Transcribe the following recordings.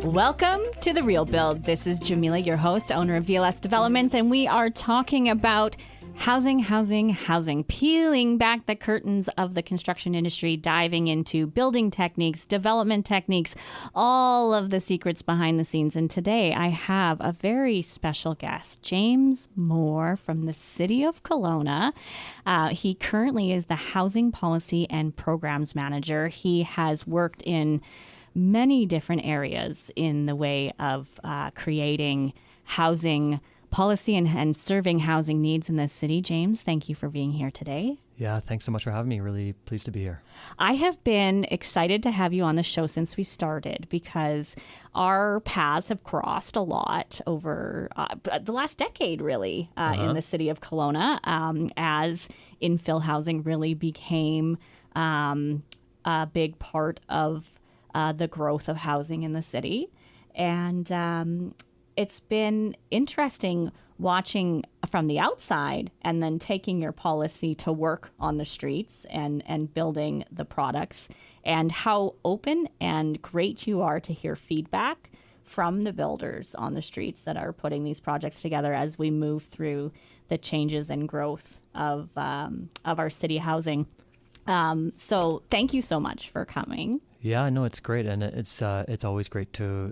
Welcome to The Real Build. This is Jamila, your host, owner of VLS Developments, and we are talking about housing, peeling back the curtains of the construction industry, diving into building techniques, development techniques, all of the secrets behind the scenes. And today I have a very special guest, James Moore from the City of Kelowna. He currently is the Housing Policy and Programs Manager. He has worked in many different areas in the way of creating housing policy and serving housing needs in the city. James, thank you for being here today. Yeah, thanks so much for having me. Really pleased to be here. I have been excited to have you on the show since we started because our paths have crossed a lot over the last decade, really, in the city of Kelowna, as infill housing really became a big part of the growth of housing in the city. And it's been interesting watching from the outside and then taking your policy to work on the streets and building the products, and how open and great you are to hear feedback from the builders on the streets that are putting these projects together as we move through the changes and growth of our city housing. So thank you so much for coming. Yeah, no, it's great, and it's always great to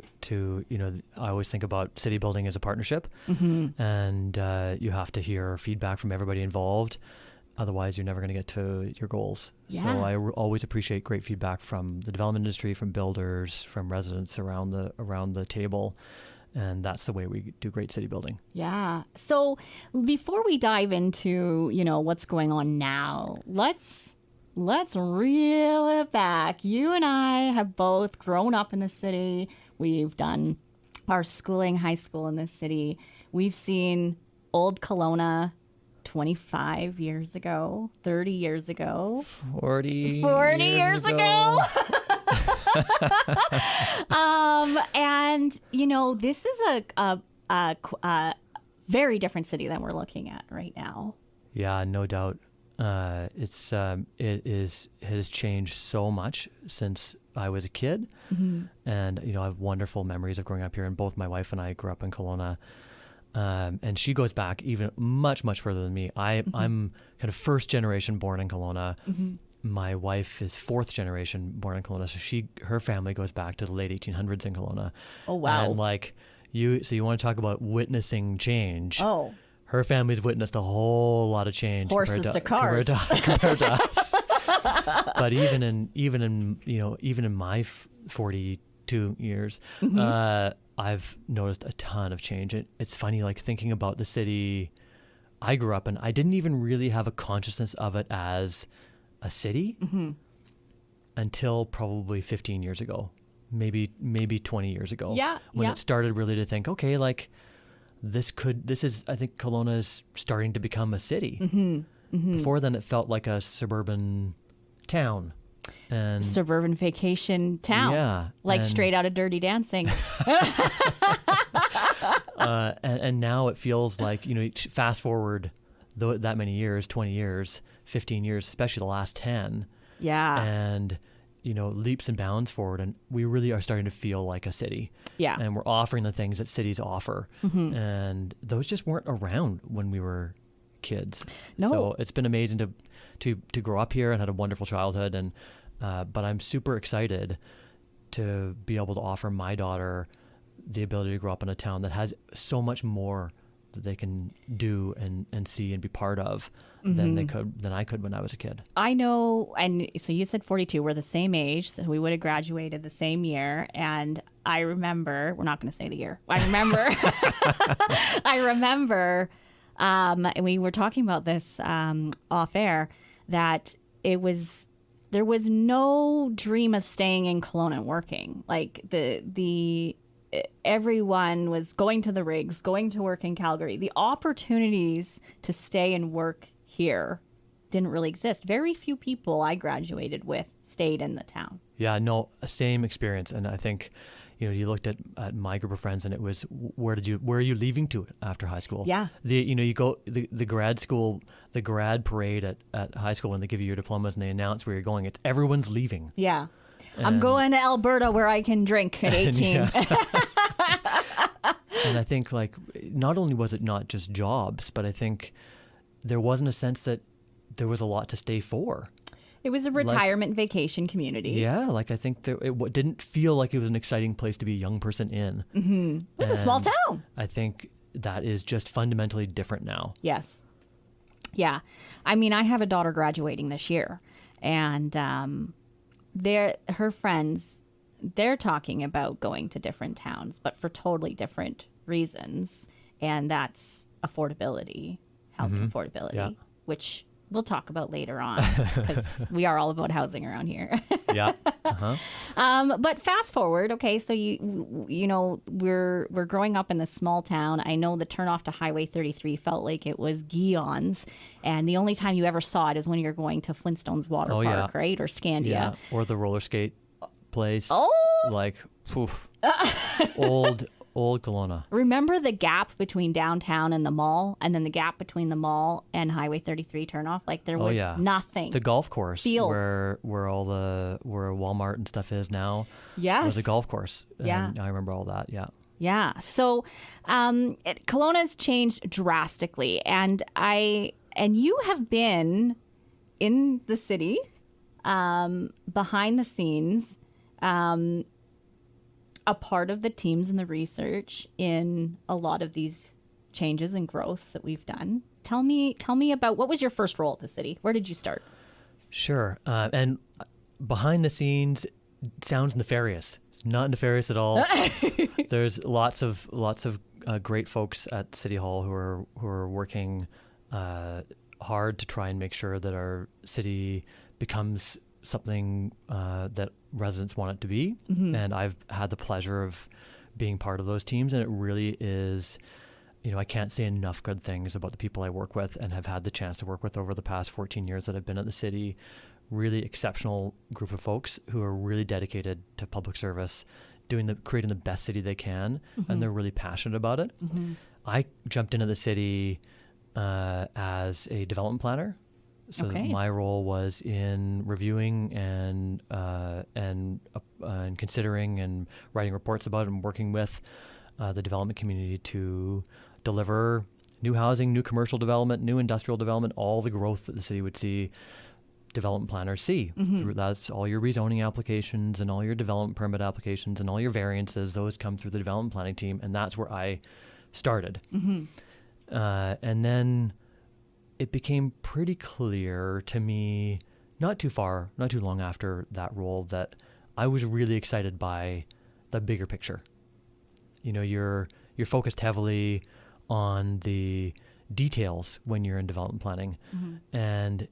I always think about city building as a partnership, and you have to hear feedback from everybody involved. Otherwise, you're never going to get to your goals. Yeah. So I always appreciate great feedback from the development industry, from builders, from residents around the table. And that's the way we do great city building. Yeah. So before we dive into what's going on now, let's reel it back. You and I have both grown up in the city. We've done our schooling, high school in the city. We've seen old Kelowna 25 years ago, 30 years ago. 40 years ago. And, this is a very different city than we're looking at right now. Yeah, no doubt. It has changed so much since I was a kid, and I have wonderful memories of growing up here. And both my wife and I grew up in Kelowna, and she goes back even much further than me. I'm kind of first generation born in Kelowna. My wife is fourth generation born in Kelowna, so her family goes back to the late 1800s in Kelowna. Oh wow! And you want to talk about witnessing change? Oh. Her family's witnessed a whole lot of change. Horses to cars. Compared to us. But even in my 42 years, I've noticed a ton of change. It's funny, thinking about the city I grew up in. I didn't even really have a consciousness of it as a city until probably 15 years ago, maybe 20 years ago. Yeah. When it started really to think, okay, I think Kelowna is starting to become a city. Before then, it felt like a suburban town. And suburban vacation town. Yeah. Straight out of Dirty Dancing. And now it feels like, fast forward that many years, 20 years, 15 years, especially the last 10. Yeah. And leaps and bounds forward, and we really are starting to feel like a city. Yeah. And we're offering the things that cities offer. And those just weren't around when we were kids. No. So it's been amazing to grow up here and had a wonderful childhood, and but I'm super excited to be able to offer my daughter the ability to grow up in a town that has so much more that they can do and see and be part of than I could when I was a kid. I know, and so you said 42. We're the same age, so we would have graduated the same year. And I remember, we're not going to say the year. I remember, and we were talking about this off air, that there was no dream of staying in Kelowna and working. Everyone was going to the rigs, going to work in Calgary. The opportunities to stay and work here didn't really exist. Very few people I graduated with stayed in the town. Yeah, no, same experience. And I think, you looked at my group of friends, and it was, where are you leaving to after high school? Yeah. You go the grad parade at high school when they give you your diplomas and they announce where you're going. It's everyone's leaving. Yeah. I'm going to Alberta where I can drink at 18. And I think like not only was it not just jobs, but I think there wasn't a sense that there was a lot to stay for. It was a retirement vacation community. Yeah, like I think it didn't feel like it was an exciting place to be a young person in. Mm-hmm. It was a small town. I think that is just fundamentally different now. Yes. Yeah. I mean, I have a daughter graduating this year, and her friends, they're talking about going to different towns, but for totally different reasons. And that's affordability, housing affordability, which we'll talk about later on because we are all about housing around here. Yeah. But fast forward, okay, so you know we're growing up in this small town. I know the turnoff to Highway 33 felt like it was Guion's, and the only time you ever saw it is when you're going to Flintstones Water Park, right, or Scandia, yeah, or the roller skate place. Oh, like poof, old Kelowna. Remember the gap between downtown and the mall, and then the gap between the mall and Highway 33 turnoff? Like there was nothing. The golf course Fields. where Walmart and stuff is now. Yes. It was a golf course. Yeah. And I remember all that. Yeah. Yeah. So Kelowna's changed drastically, and you have been in the city, behind the scenes, a part of the teams and the research in a lot of these changes and growth that we've done. Tell me about, what was your first role at the city? Where did you start? Sure. And behind the scenes sounds nefarious. It's not nefarious at all. There's lots of great folks at City Hall who are working hard to try and make sure that our city becomes something that residents want it to be. Mm-hmm. And I've had the pleasure of being part of those teams, and it really is, I can't say enough good things about the people I work with and have had the chance to work with over the past 14 years that I've been at the city. Really exceptional group of folks who are really dedicated to public service, creating the best city they can, and they're really passionate about it. Mm-hmm. I jumped into the city as a development planner. So my role was in reviewing and considering and writing reports about it and working with the development community to deliver new housing, new commercial development, new industrial development, all the growth that the city would see development planners see. Mm-hmm. That's all your rezoning applications and all your development permit applications and all your variances. Those come through the development planning team, and that's where I started. Mm-hmm. And then it became pretty clear to me, not too long after that role, that I was really excited by the bigger picture. You're focused heavily on the details when you're in development planning, and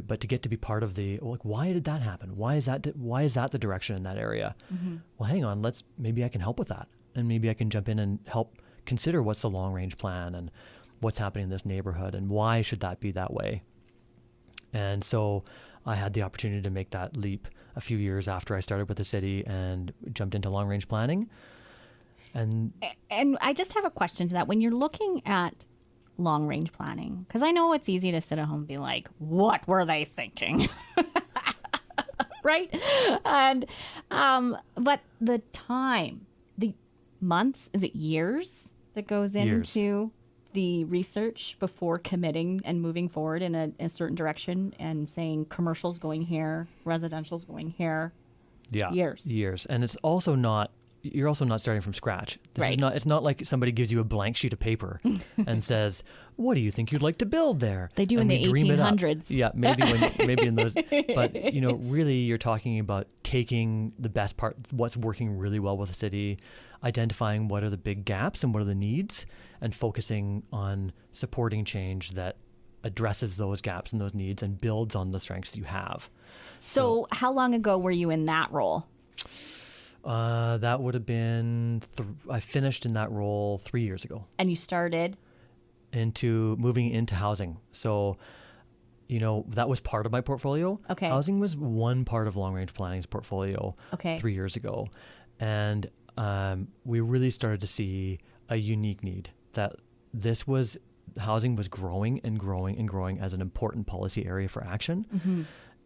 but to get to be part of why did that happen? Why is that the direction in that area? Mm-hmm. Well, hang on, maybe I can help with that, and maybe I can jump in and help consider what's the long range plan and what's happening in this neighborhood and why should that be that way. And so I had the opportunity to make that leap a few years after I started with the city and jumped into long range planning. And I just have a question to that. When you're looking at long range planning, because I know it's easy to sit at home and be like, what were they thinking? Right? And but the time, the months, is it years that goes into the research before committing and moving forward in a certain direction and saying commercial's going here, residential's going here? Yeah. Years. And you're also not starting from scratch. Right. It's not like somebody gives you a blank sheet of paper and says, what do you think you'd like to build there? They do in the 1800s. Yeah, maybe in those. But, really you're talking about taking the best part, what's working really well with the city, identifying what are the big gaps and what are the needs, and focusing on supporting change that addresses those gaps and those needs and builds on the strengths you have. So how long ago were you in that role? That would have been, I finished in that role 3 years ago. And you started? Moving into housing. So, that was part of my portfolio. Okay. Housing was one part of long range planning's portfolio 3 years ago. And we really started to see a unique need that housing was growing and growing and growing as an important policy area for action. Mm-hmm.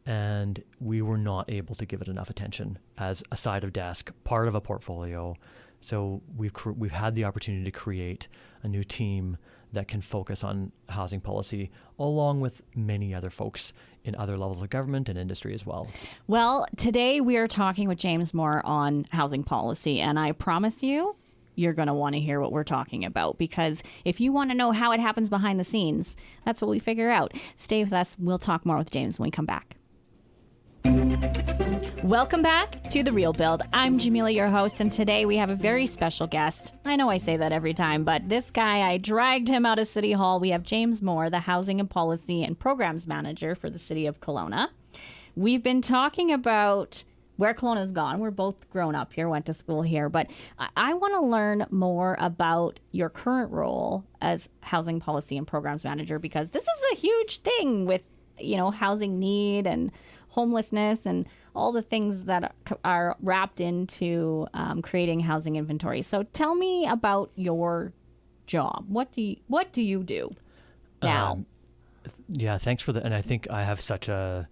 and we were not able to give it enough attention as a side of desk, part of a portfolio. So we've had the opportunity to create a new team that can focus on housing policy, along with many other folks in other levels of government and industry as well. Well, today we are talking with James Moore on housing policy, and I promise you're going to want to hear what we're talking about, because if you want to know how it happens behind the scenes, that's what we figure out. Stay with us. We'll talk more with James when we come back. Welcome back to The Real Build. I'm Jamila, your host, and today we have a very special guest. I know I say that every time, but this guy, I dragged him out of City Hall. We have James Moore, the Housing and Policy and Programs Manager for the City of Kelowna. We've been talking about where Kelowna's gone. We're both grown up here, went to school here, but I want to learn more about your current role as Housing Policy and Programs Manager, because this is a huge thing with, housing need and homelessness and all the things that are wrapped into creating housing inventory. So tell me about your job. What do you do now? Yeah, thanks for that. And I think I have such a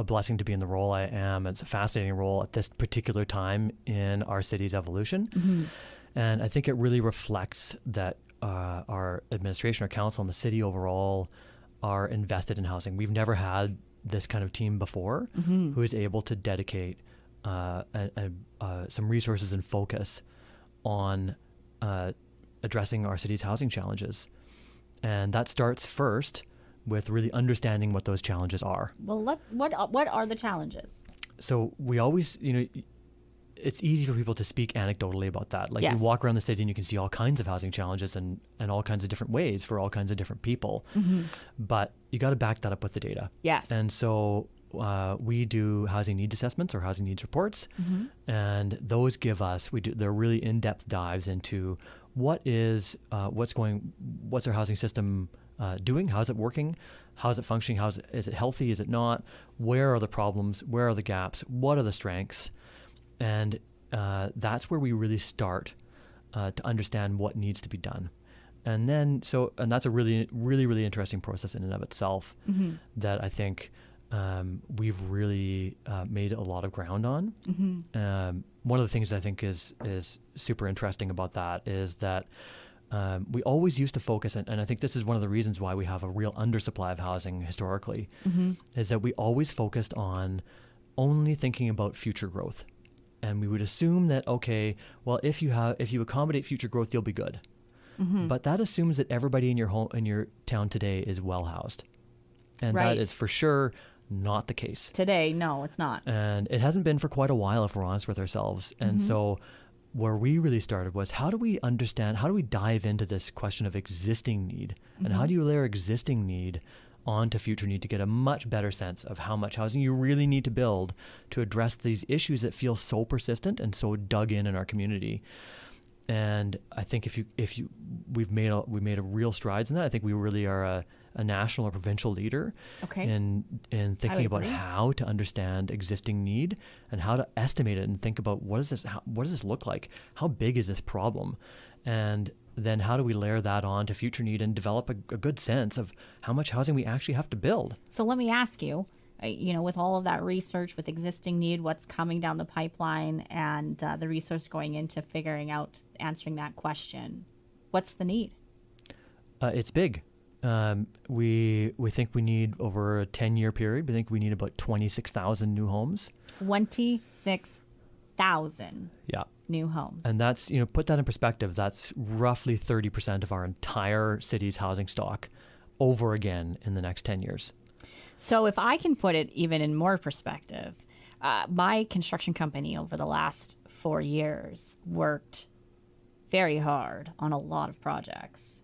blessing to be in the role I am. It's a fascinating role at this particular time in our city's evolution. Mm-hmm. And I think it really reflects that our administration, our council, and the city overall are invested in housing. We've never had this kind of team before, mm-hmm. who is able to dedicate some resources and focus on addressing our city's housing challenges. And that starts first with really understanding what those challenges are. Well, what are the challenges? So we always, it's easy for people to speak anecdotally about that. Like, yes. You walk around the city and you can see all kinds of housing challenges and all kinds of different ways for all kinds of different people. Mm-hmm. But you got to back that up with the data. Yes. And so we do housing needs assessments or housing needs reports. Mm-hmm. And those they're really in-depth dives into what's our housing system doing? How's it working? How's it functioning? Is it healthy? Is it not? Where are the problems? Where are the gaps? What are the strengths? And that's where we really start to understand what needs to be done. And then, and that's a really, really, really interesting process in and of itself, mm-hmm. that I think we've really made a lot of ground on. Mm-hmm. One of the things that I think is super interesting about that is that we always used to focus, and I think this is one of the reasons why we have a real undersupply of housing historically, mm-hmm. is that we always focused on only thinking about future growth. And we would assume that, okay, well, if you accommodate future growth, you'll be good. Mm-hmm. But that assumes that everybody in your town today is well housed. And right. That is for sure not the case. Today, no, it's not. And it hasn't been for quite a while, if we're honest with ourselves. And mm-hmm. so where we really started was, how do we dive into this question of existing need? Mm-hmm. And how do you layer existing need onto future need to get a much better sense of how much housing you really need to build to address these issues that feel so persistent and so dug in our community. And I think we've made a real strides in that. I think we really are a national or provincial leader, okay. in thinking about how to understand existing need and how to estimate it and think about what does this look like? How big is this problem? And then how do we layer that on to future need and develop a good sense of how much housing we actually have to build? So let me ask you, with all of that research, with existing need, what's coming down the pipeline, and the resource going into answering that question, what's the need? It's big. We think we need, over a 10-year period, we think we need about 26,000 new homes. 26,000. Yeah. New homes. And that's, put that in perspective, that's roughly 30% of our entire city's housing stock over again in the next 10 years. So if I can put it even in more perspective, my construction company over the last 4 years worked very hard on a lot of projects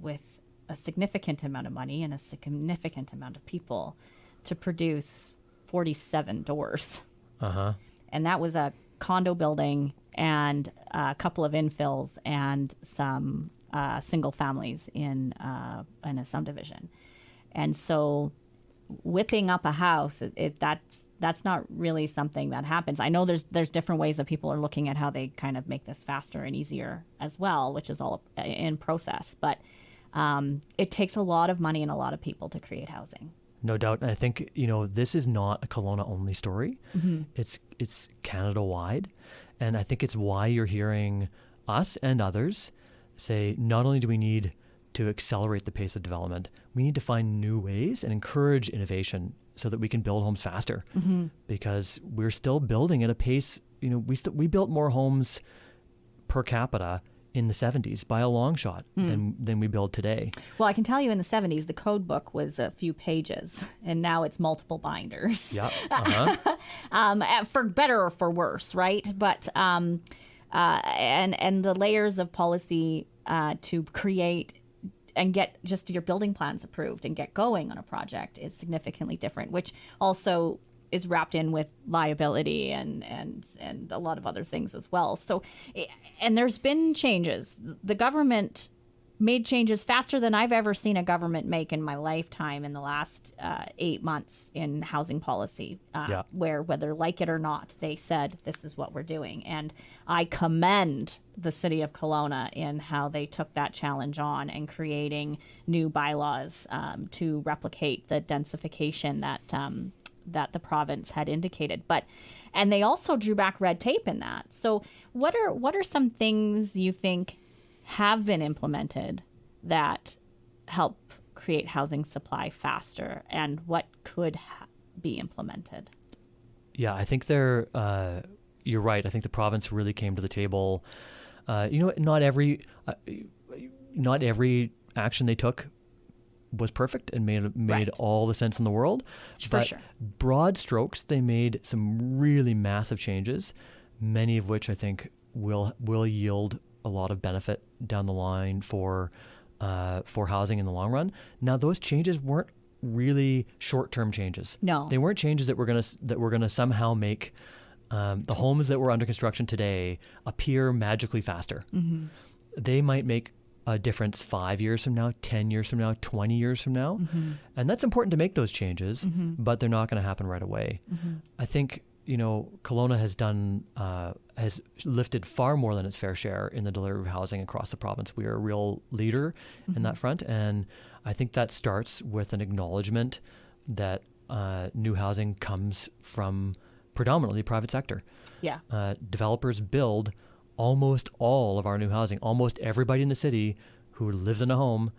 with a significant amount of money and a significant amount of people to produce 47 doors. Uh-huh. And that was a condo building and a couple of infills and some single families in a subdivision. And so whipping up a house, that's not really something that happens. I know there's different ways that people are looking at how they kind of make this faster and easier as well, which is all in process. But it takes a lot of money and a lot of people to create housing. No doubt. And I think, this is not a Kelowna only story. It's Canada wide. And I think it's why you're hearing us and others say, not only do we need to accelerate the pace of development, we need to find new ways and encourage innovation so that we can build homes faster. Because we're still building at a pace, we built more homes per capita in the 70s by a long shot than we build today. Well, I can tell you in the 70s, the code book was a few pages, and now it's multiple binders. Yeah. For better or for worse, right? But and the layers of policy to create and get just your building plans approved and get going on a project is significantly different, which also is wrapped in with liability and a lot of other things as well. So, and there's been changes. The government made changes faster than I've ever seen a government make in my lifetime in the last 8 months in housing policy, where whether like it or not, they said, this is what we're doing. And I commend the City of Kelowna in how they took that challenge on and creating new bylaws to replicate the densification that the province had indicated. And they also drew back red tape in that. So what are some things you think have been implemented that help create housing supply faster, and what could be implemented? Yeah, I think you're right. I think the province really came to the table. Not every action they took was perfect and made all the sense in the world. For sure. Broad strokes, they made some really massive changes, many of which I think will yield a lot of benefit down the line for housing in the long run. Now, those changes weren't really short-term changes. No, they weren't changes that were gonna somehow make the homes that were under construction today appear magically faster. They might make a difference 5 years from now, 10 years from now, 20 years from now. And that's important to make those changes, but they're not going to happen right away. I think, Kelowna has lifted far more than its fair share in the delivery of housing across the province. We are a real leader in that front. And I think that starts with an acknowledgement that new housing comes from predominantly the private sector. Yeah. Developers build almost all of our new housing. Almost everybody in the city who lives in a home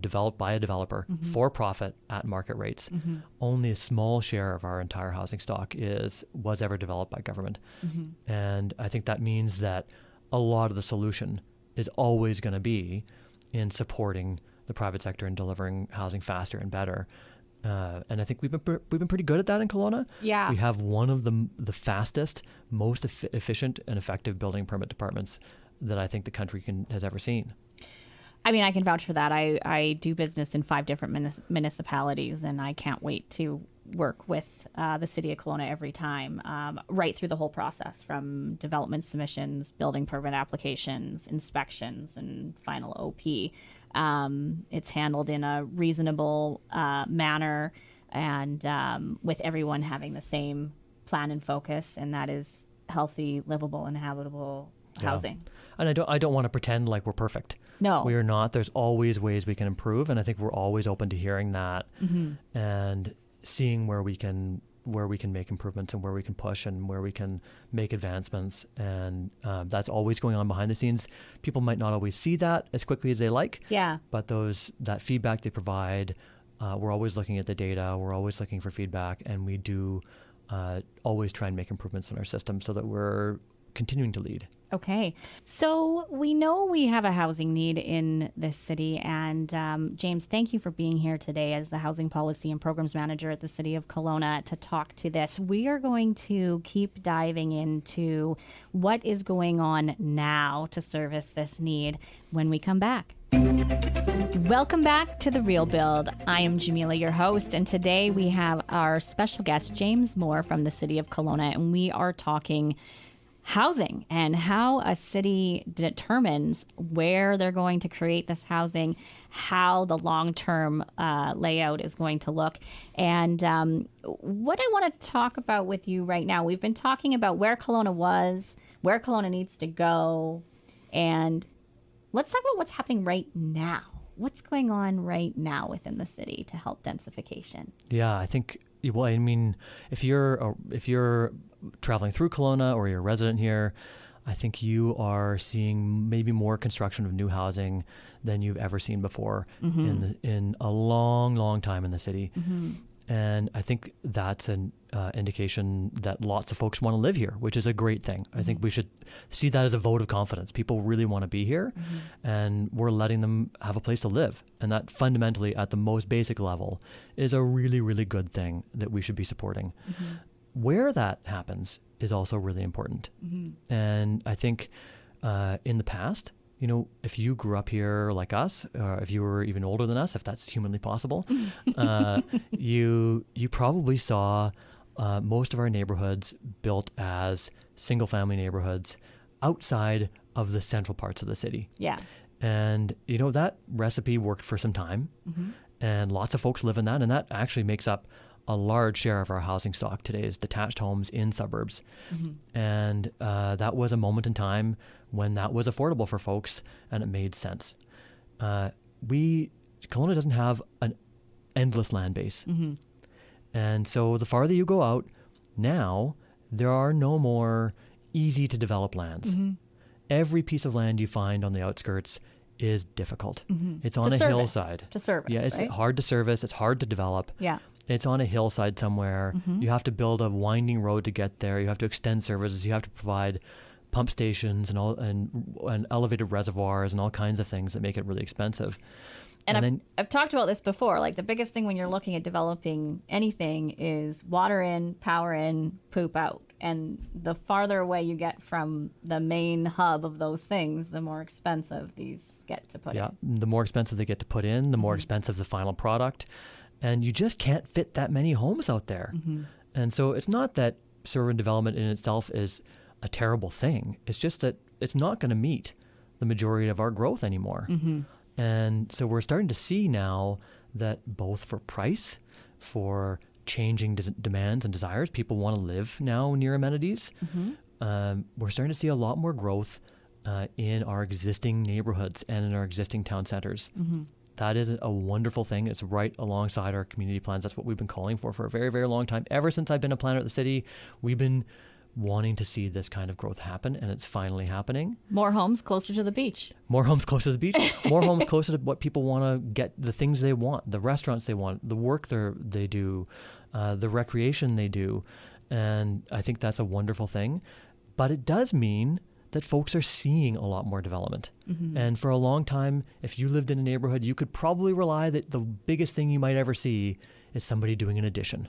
developed by a developer for profit at market rates. Only a small share of our entire housing stock was ever developed by government. And I think that means that a lot of the solution is always going to be in supporting the private sector and delivering housing faster and better. And I think we've been pretty good at that in Kelowna. Yeah. We have one of the fastest, most efficient and effective building permit departments that I think the country has ever seen. I mean, I can vouch for that. I do business in 5 different municipalities, and I can't wait to work with the City of Kelowna every time, right through the whole process, from development submissions, building permit applications, inspections, and final OP. It's handled in a reasonable manner, and with everyone having the same plan and focus, and that is healthy, livable, and habitable housing. And I don't want to pretend like we're perfect. No, we are not. There's always ways we can improve, and I think we're always open to hearing that and seeing where we can make improvements and where we can push and where we can make advancements. And that's always going on behind the scenes. People might not always see that as quickly as they like. Yeah. But that feedback they provide, we're always looking at the data. We're always looking for feedback, and we do always try and make improvements in our system so that we're continuing to lead. Okay. So we know we have a housing need in this city. And James, thank you for being here today as the Housing Policy and Programs Manager at the City of Kelowna to talk to this. We are going to keep diving into what is going on now to service this need when we come back. Welcome back to The Real Build. I am Jamila, your host, and today we have our special guest, James Moore from the City of Kelowna, and we are talking housing and how a city determines where they're going to create this housing, how the long-term layout is going to look. And what I want to talk about with you right now, we've been talking about where Kelowna was, where Kelowna needs to go, and let's talk about what's happening right now. what's going on right now within the city to help densification? Yeah, I think, well, I mean, if you're traveling through Kelowna or you're a resident here, I think you are seeing maybe more construction of new housing than you've ever seen before in a long, long time in the city. And I think that's an indication that lots of folks want to live here, which is a great thing. I think we should see that as a vote of confidence. People really want to be here, and we're letting them have a place to live. And that fundamentally, at the most basic level, is a really, really good thing that we should be supporting. Where that happens is also really important. And I think in the past, you know, if you grew up here like us, or if you were even older than us, if that's humanly possible, you probably saw most of our neighborhoods built as single-family neighborhoods outside of the central parts of the city. Yeah. And, you know, that recipe worked for some time, and lots of folks live in that, and that actually makes up a large share of our housing stock today is detached homes in suburbs. And that was a moment in time when that was affordable for folks and it made sense. Kelowna doesn't have an endless land base. And so the farther you go out, now there are no more easy to develop lands. Every piece of land you find on the outskirts is difficult. It's on a hillside. To service, yeah, it's right? hard to service. It's hard to develop. Yeah. It's on a hillside somewhere. You have to build a winding road to get there. You have to extend services. You have to provide pump stations and elevated reservoirs and all kinds of things that make it really expensive. And I've talked about this before. Like the biggest thing when you're looking at developing anything is water in, power in, poop out. And the farther away you get from the main hub of those things, the more expensive these get to put in. Yeah, the more expensive they get to put in, the more expensive the final product. And you just can't fit that many homes out there. And so it's not that suburban development in itself is a terrible thing. It's just that it's not going to meet the majority of our growth anymore. And so we're starting to see now that both for price, for changing demands and desires, people want to live now near amenities. We're starting to see a lot more growth in our existing neighborhoods and in our existing town centers. That is a wonderful thing. It's right alongside our community plans. That's what we've been calling for a very, very long time. Ever since I've been a planner at the city, we've been wanting to see this kind of growth happen, and it's finally happening. More homes closer to the beach. More homes closer to the beach. More homes closer to what people want to get, the things they want, the restaurants they want, the work they do, the recreation they do. And I think that's a wonderful thing. But it does mean that folks are seeing a lot more development. And for a long time, if you lived in a neighborhood, you could probably rely that the biggest thing you might ever see is somebody doing an addition.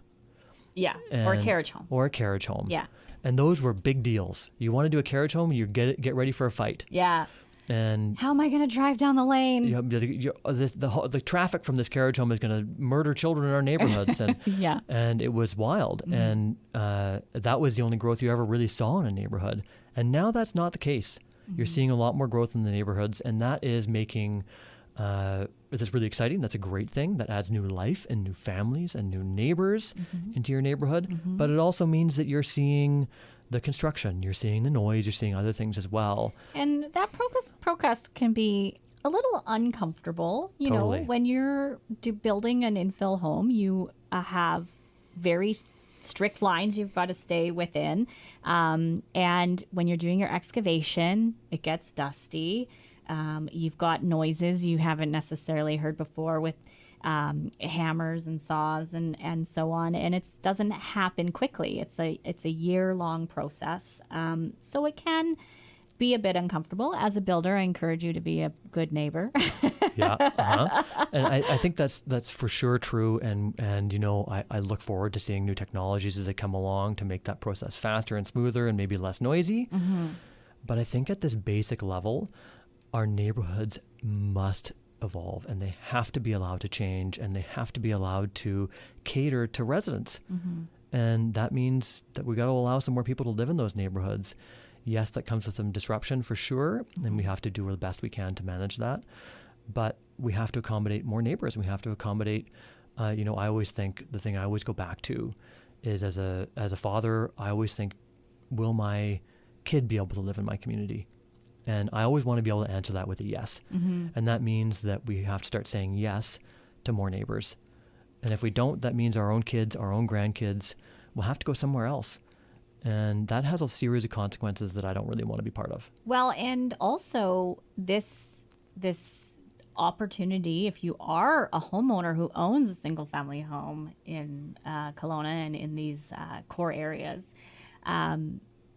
Yeah, or a carriage home. Or a carriage home. Yeah. And those were big deals. You want to do a carriage home, you get ready for a fight. Yeah. And how am I going to drive down the lane? The traffic from this carriage home is going to murder children in our neighborhoods. And yeah. And it was wild. And that was the only growth you ever really saw in a neighborhood. And now that's not the case. You're seeing a lot more growth in the neighborhoods, and that is making it's really exciting. That's a great thing. That adds new life and new families and new neighbors into your neighborhood. But it also means that you're seeing the construction, you're seeing the noise, you're seeing other things as well. And that process can be a little uncomfortable. You Totally. know, when you're building an infill home, you have very strict lines you've got to stay within. And when you're doing your excavation, it gets dusty. You've got noises you haven't necessarily heard before with hammers and saws and so on, and it doesn't happen quickly. It's a year-long process, so it can be a bit uncomfortable. As a builder, I encourage you to be a good neighbor. Yeah, and I think that's for sure true. And you know, I look forward to seeing new technologies as they come along to make that process faster and smoother and maybe less noisy. But I think at this basic level, our neighborhoods must evolve, and they have to be allowed to change, and they have to be allowed to cater to residents. And that means that we got to allow some more people to live in those neighborhoods. Yes, that comes with some disruption for sure, and we have to do the best we can to manage that. But we have to accommodate more neighbors. We have to accommodate, you know, I always think the thing I always go back to is as a father, I always think, will my kid be able to live in my community? And I always want to be able to answer that with a yes. And that means that we have to start saying yes to more neighbors. And if we don't, that means our own kids, our own grandkids will have to go somewhere else. And that has a series of consequences that I don't really want to be part of. Well, and also this opportunity, if you are a homeowner who owns a single family home in Kelowna and in these core areas,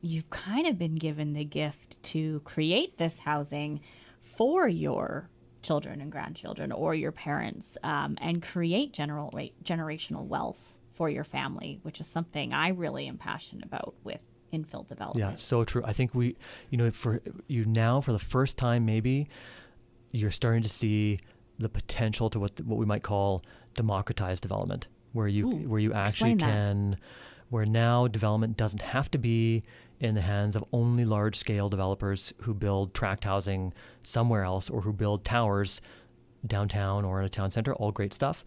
you've kind of been given the gift to create this housing for your children and grandchildren or your parents, and create generational wealth for your family, which is something I really am passionate about with infill development. Yeah, so true. I think we, for you now, for the first time, maybe you're starting to see the potential to what we might call democratized development, where you actually can, where now development doesn't have to be in the hands of only large scale developers who build tract housing somewhere else or who build towers downtown or in a town center, all great stuff.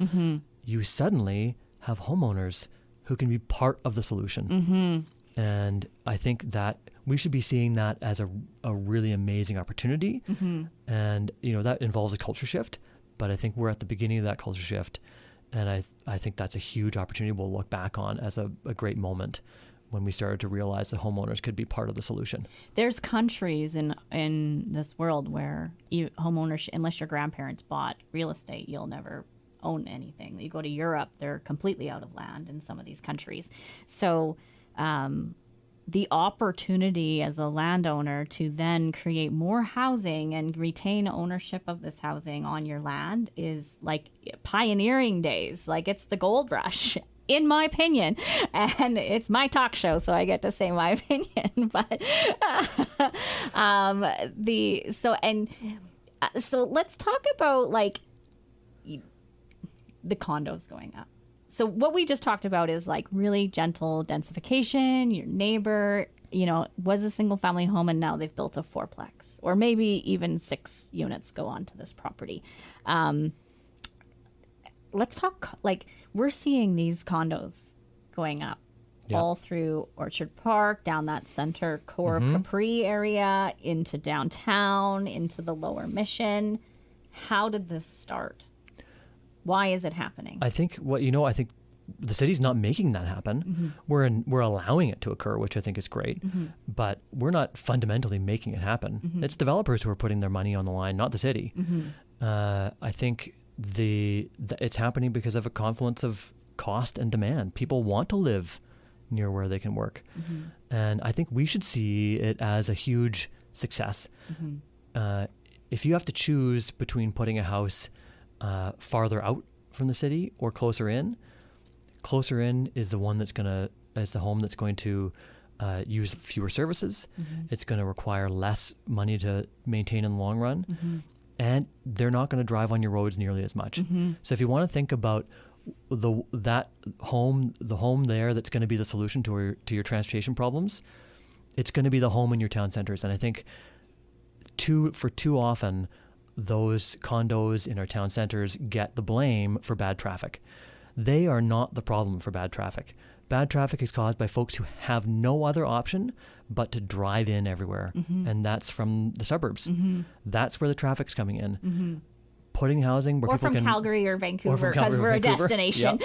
You suddenly have homeowners who can be part of the solution. And I think that we should be seeing that as a really amazing opportunity. And, that involves a culture shift, but I think we're at the beginning of that culture shift. And I think that's a huge opportunity we'll look back on as a great moment when we started to realize that homeowners could be part of the solution. There's countries in this world where homeowners, unless your grandparents bought real estate, you'll never own anything. You go to Europe, they're completely out of land in some of these countries. So the opportunity as a landowner to then create more housing and retain ownership of this housing on your land is like pioneering days. Like it's the gold rush, in my opinion. And it's my talk show, so I get to say my opinion. But so let's talk about like the condos going up. So what we just talked about is like really gentle densification. Your neighbor, was a single family home and now they've built a fourplex, or maybe even 6 units go onto this property. Let's talk, like we're seeing these condos going up all through Orchard Park, down that center core of Capri area, into downtown, into the Lower Mission. How did this start? Why is it happening? I think I think the city's not making that happen. We're allowing it to occur, which I think is great, but we're not fundamentally making it happen. It's developers who are putting their money on the line, not the city. I think it's happening because of a confluence of cost and demand. People want to live near where they can work, and I think we should see it as a huge success. If you have to choose between putting a house farther out from the city or closer in is the one is the home that's going to use fewer services. It's going to require less money to maintain in the long run, and they're not going to drive on your roads nearly as much. So if you want to think about the home there that's going to be the solution to your transportation problems, it's going to be the home in your town centers. And I think too often, those condos in our town centers get the blame for bad traffic. They are not the problem for bad traffic. Bad traffic is caused by folks who have no other option but to drive in everywhere. And that's from the suburbs. That's where the traffic's coming in. Putting housing where people can... Or from Calgary or Vancouver, because we're a destination.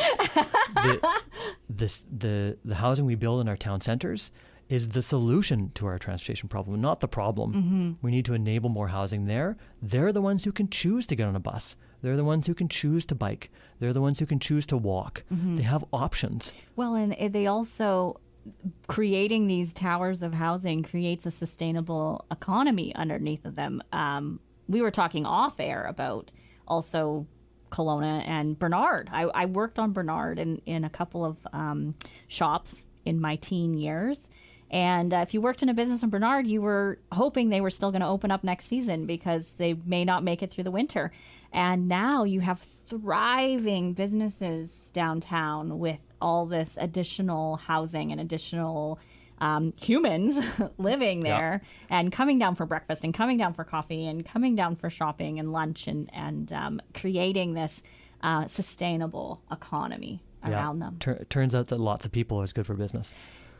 The housing we build in our town centers is the solution to our transportation problem, not the problem. We need to enable more housing there. They're the ones who can choose to get on a bus. They're the ones who can choose to bike. They're the ones who can choose to walk. They have options. Well, and they also, creating these towers of housing creates a sustainable economy underneath of them. We were talking off air about also Kelowna and Bernard. I worked on Bernard in a couple of shops in my teen years. And if you worked in a business in Bernard, you were hoping they were still going to open up next season because they may not make it through the winter. And now you have thriving businesses downtown with all this additional housing and additional humans living there and coming down for breakfast and coming down for coffee and coming down for shopping and lunch and creating this sustainable economy around them. Turns out that lots of people is good for business.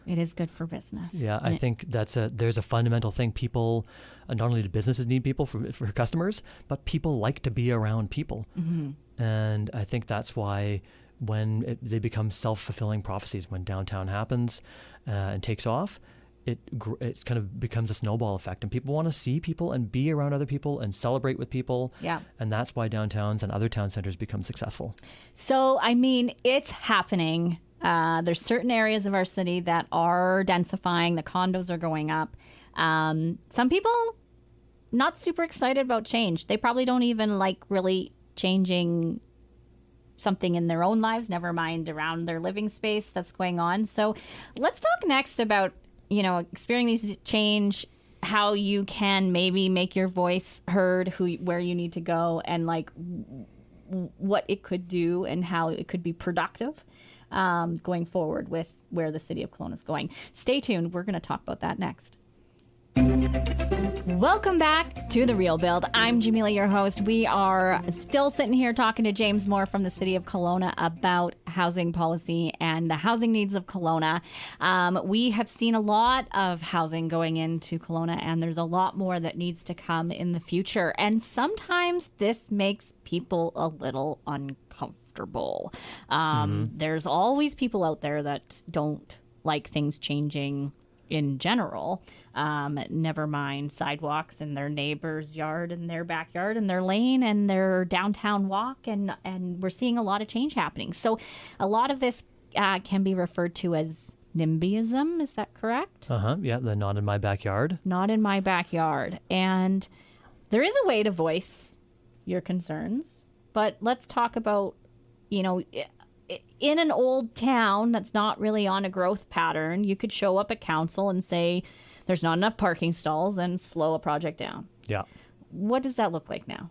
It is good for business. Yeah, I think there's a fundamental thing. People, not only do businesses need people for customers, but people like to be around people. And I think that's why when they become self-fulfilling prophecies, when downtown happens and takes off, it kind of becomes a snowball effect, and people want to see people and be around other people and celebrate with people. Yeah. And that's why downtowns and other town centers become successful. So, I mean, it's happening. There's certain areas of our city that are densifying. The condos are going up. Some people not super excited about change. They probably don't even like really changing something in their own lives, never mind around their living space that's going on. So let's talk next about, experiencing change, how you can maybe make your voice heard, where you need to go, and like what it could do and how it could be productive going forward with where the City of Kelowna is going. Stay tuned. We're going to talk about that next. Welcome back to The Real Build. I'm Jamila, your host. We are still sitting here talking to James Moore from the City of Kelowna about housing policy and the housing needs of Kelowna. We have seen a lot of housing going into Kelowna, and there's a lot more that needs to come in the future. And sometimes this makes people a little uncomfortable. There's always people out there that don't like things changing in general, never mind sidewalks in their neighbor's yard and their backyard and their lane and their downtown walk, and we're seeing a lot of change happening. So a lot of this can be referred to as NIMBYism. Is that correct? Yeah, the not in my backyard. Not in my backyard. And there is a way to voice your concerns, but let's talk about, in an old town that's not really on a growth pattern, you could show up at council and say there's not enough parking stalls and slow a project down. Yeah. What does that look like now?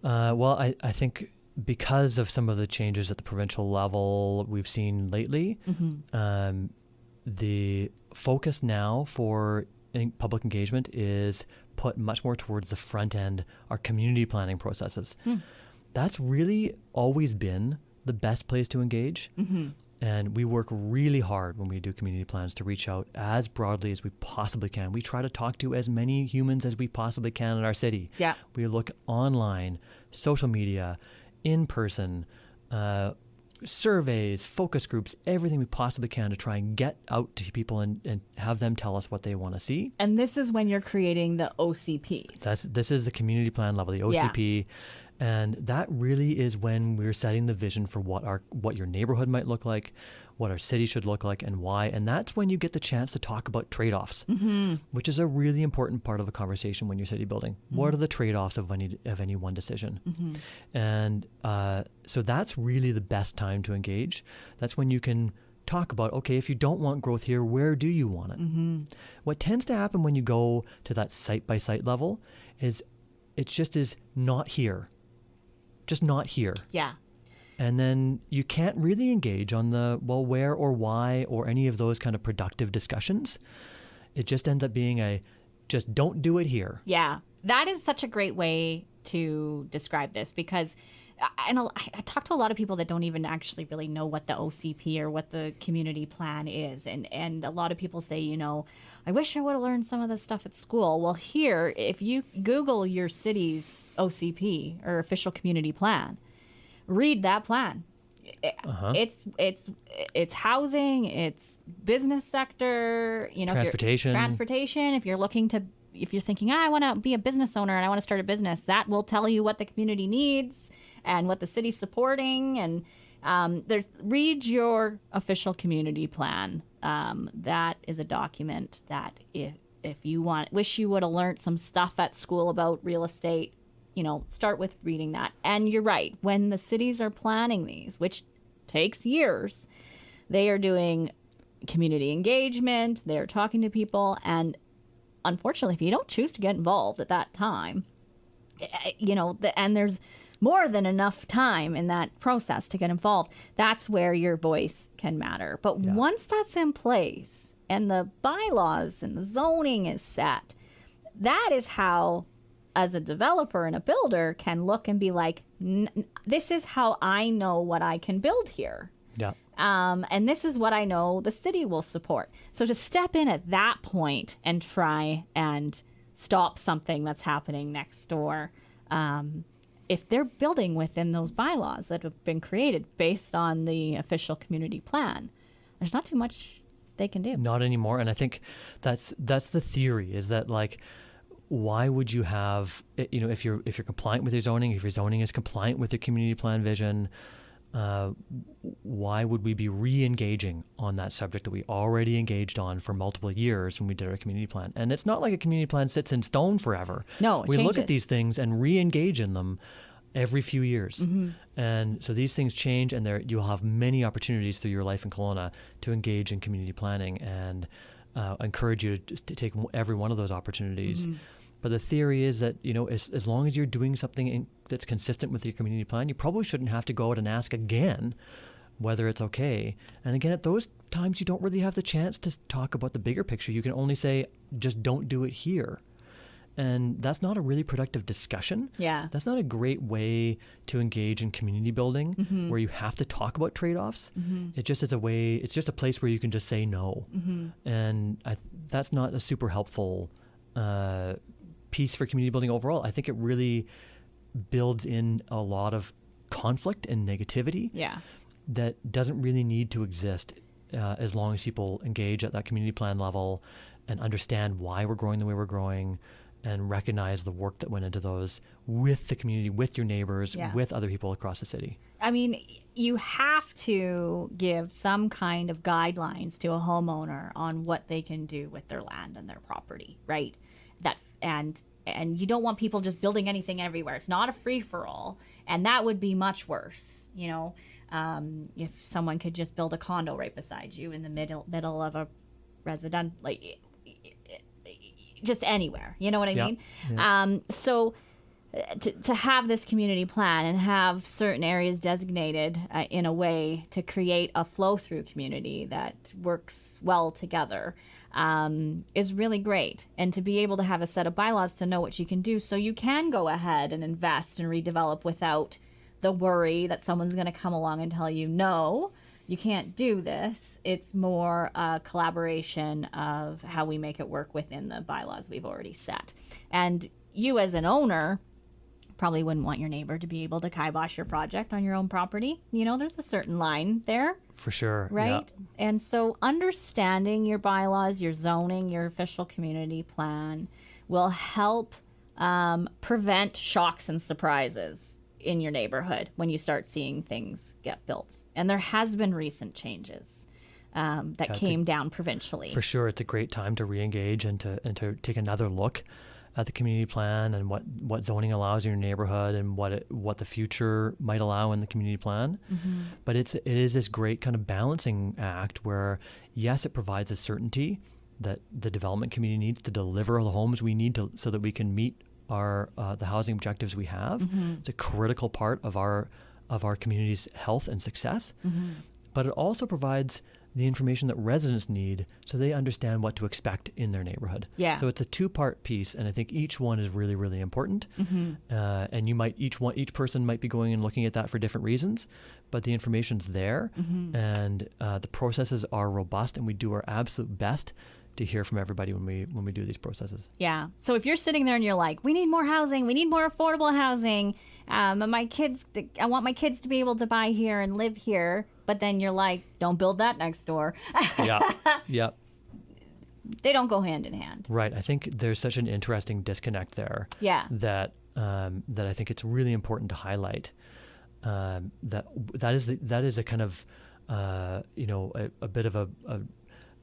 Well, I think because of some of the changes at the provincial level we've seen lately, the focus now for public engagement is put much more towards the front end, our community planning processes. That's really always been the best place to engage. And we work really hard when we do community plans to reach out as broadly as we possibly can. We try to talk to as many humans as we possibly can in our city. Yeah. We look online, social media, in person, surveys, focus groups, everything we possibly can to try and get out to people and have them tell us what they want to see. And this is when you're creating the OCPs. This is the community plan level, the OCP. Yeah. And that really is when we're setting the vision for what your neighborhood might look like, what our city should look like, and why. And that's when you get the chance to talk about trade-offs, which is a really important part of a conversation when you're city building. What are the trade-offs of any one decision? And so that's really the best time to engage. That's when you can talk about, okay, if you don't want growth here, where do you want it? What tends to happen when you go to that site-by-site level is it just is not here. Just not here. Yeah. And then you can't really engage on the, well, where or why or any of those kind of productive discussions. It just ends up being just don't do it here. Yeah. That is such a great way to describe this, because I talk to a lot of people that don't even actually really know what the OCP or what the community plan is. And a lot of people say, I wish I would have learned some of this stuff at school. Well, here, if you Google your city's OCP or official community plan, read that plan. It's housing, it's business sector, transportation. If you're thinking, I want to be a business owner and I want to start a business, that will tell you what the community needs and what the city's supporting. And read your official community plan. That is a document that if you wish you would have learned some stuff at school about real estate, start with reading that. And you're right, when the cities are planning these, which takes years, they are doing community engagement, they're talking to people, and unfortunately, if you don't choose to get involved at that time, and there's more than enough time in that process to get involved, that's where your voice can matter. But once that's in place and the bylaws and the zoning is set, that is how, as a developer and a builder, can look and be like, this is how I know what I can build here. Yeah. And this is what I know the city will support. So to step in at that point and try and stop something that's happening next door, if they're building within those bylaws that have been created based on the official community plan, there's not too much they can do. Not anymore. And I think that's the theory, is that like, why would you have, you know, if you're compliant with your zoning, if your zoning is compliant with your community plan vision, why would we be re-engaging on that subject that we already engaged on for multiple years when we did our community plan? And it's not like a community plan sits in stone forever. No, it we changes. look at these things and re-engage in them every few years. Mm-hmm. And so these things change, and you'll have many opportunities through your life in Kelowna to engage in community planning, and encourage you to take every one of those opportunities. Mm-hmm. But the theory is that, you know, as long as you're doing something that's consistent with your community plan, you probably shouldn't have to go out and ask again whether it's okay. And again, at those times, you don't really have the chance to talk about the bigger picture. You can only say, just don't do it here. And that's not a really productive discussion. Yeah. That's not a great way to engage in community building, Mm-hmm. where you have to talk about trade-offs. Mm-hmm. It just is a way, it's just a place where you can just say no. Mm-hmm. And that's not a super helpful piece for community building overall. I think it really builds in a lot of conflict and negativity Yeah. that doesn't really need to exist as long as people engage at that community plan level and understand why we're growing the way we're growing, and recognize the work that went into those with the community, with your neighbors, Yeah. with other people across the city. I mean, you have to give some kind of guidelines to a homeowner on what they can do with their land and their property, right? And you don't want people just building anything everywhere. It's not a free-for-all, and that would be much worse, you know, if someone could just build a condo right beside you in the middle of a resident, like just anywhere, you know what I mean? Yeah. So to have this community plan and have certain areas designated in a way to create a flow-through community that works well together is really great. And to be able to have a set of bylaws to know what you can do, so you can go ahead and invest and redevelop without the worry that someone's going to come along and tell you, no, you can't do this. It's more a collaboration of how we make it work within the bylaws we've already set. And you as an owner probably wouldn't want your neighbor to be able to kibosh your project on your own property. You know, there's a certain line there, For sure. right? Yeah. And so understanding your bylaws, your zoning, your official community plan will help prevent shocks and surprises in your neighborhood when you start seeing things get built. And there has been recent changes that came down provincially. For sure, it's a great time to re-engage and to take another look at the community plan and what zoning allows in your neighborhood and what the future might allow in the community plan. Mm-hmm. But it is this great kind of balancing act where, yes, it provides a certainty that the development community needs to deliver the homes we need to so that we can meet our the housing objectives we have. Mm-hmm. It's a critical part of our community's health and success. Mm-hmm. But it also provides the information that residents need so they understand what to expect in their neighborhood. Yeah. So it's a two-part piece, and I think each one is really, really important. Mm-hmm. And you might each person might be going and looking at that for different reasons, but the information's there, Mm-hmm. and the processes are robust, and we do our absolute best to hear from everybody when we do these processes. Yeah. So if you're sitting there and you're like, we need more housing, we need more affordable housing, I want my kids to be able to buy here and live here, but then you're like, don't build that next door. Yeah. They don't go hand in hand. Right. I think there's such an interesting disconnect there. Yeah. That I think it's really important to highlight. That is a kind of a bit of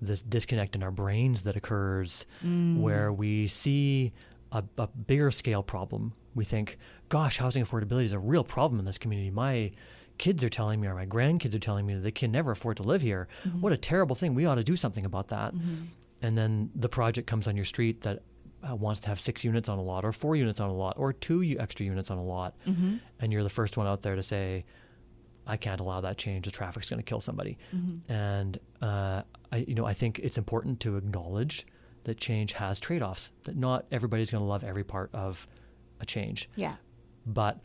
this disconnect in our brains that occurs where we see a bigger scale problem. We think, gosh, housing affordability is a real problem in this community. My kids are telling me, or my grandkids are telling me, that they can never afford to live here. Mm-hmm. What a terrible thing. We ought to do something about that. Mm-hmm. And then the project comes on your street that wants to have 6 units on a lot, or 4 units on a lot, or 2 extra units on a lot. Mm-hmm. And you're the first one out there to say, I can't allow that change. The traffic's going to kill somebody. Mm-hmm. And I think it's important to acknowledge that change has trade-offs, that not everybody's going to love every part of a change. Yeah. But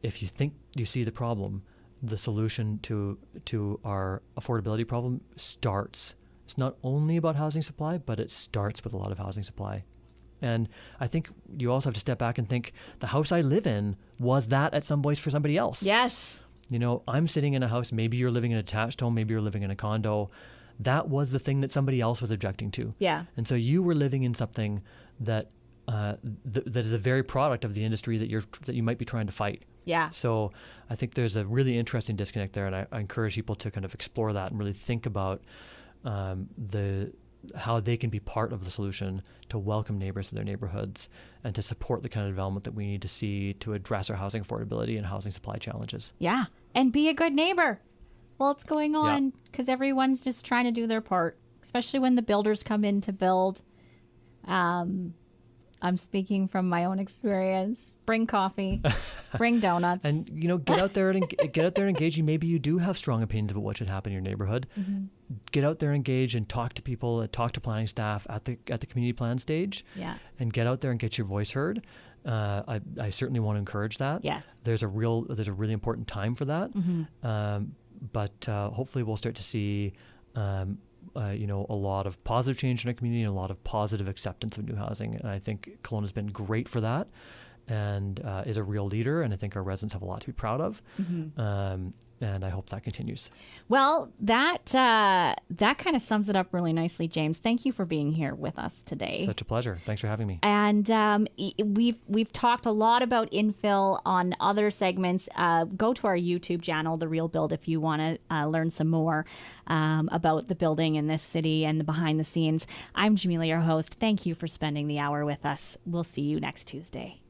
if you think you see the problem, the solution to our affordability problem starts. It's not only about housing supply, but it starts with a lot of housing supply. And I think you also have to step back and think the house I live in was that at some place for somebody else. Yes. You know, I'm sitting in a house, maybe you're living in a detached home, maybe you're living in a condo. That was the thing that somebody else was objecting to. Yeah. And so you were living in something that that is a very product of the industry that you might be trying to fight. Yeah. So I think there's a really interesting disconnect there, and I encourage people to kind of explore that and really think about how they can be part of the solution to welcome neighbors to their neighborhoods and to support the kind of development that we need to see to address our housing affordability and housing supply challenges. Yeah. And be a good neighbor while it's going on, because everyone's just trying to do their part, especially when the builders come in to build. I'm speaking from my own experience. Bring coffee, bring donuts. And, you know, get out there and engage. Maybe you do have strong opinions about what should happen in your neighborhood. Mm-hmm. Get out there, engage, and talk to people, talk to planning staff at the community plan stage. Yeah. And get out there and get your voice heard. I certainly want to encourage that. Yes. There's a really important time for that. Mm-hmm. But hopefully we'll start to see a lot of positive change in our community and a lot of positive acceptance of new housing. And I think Kelowna's been great for that and is a real leader. And I think our residents have a lot to be proud of. Mm-hmm. And I hope that continues. Well, that kind of sums it up really nicely, James. Thank you for being here with us today. Such a pleasure. Thanks for having me. And we've talked a lot about infill on other segments. Go to our YouTube channel, The Real Build, if you want to learn some more about the building in this city and the behind the scenes. I'm Jamila, your host. Thank you for spending the hour with us. We'll see you next Tuesday.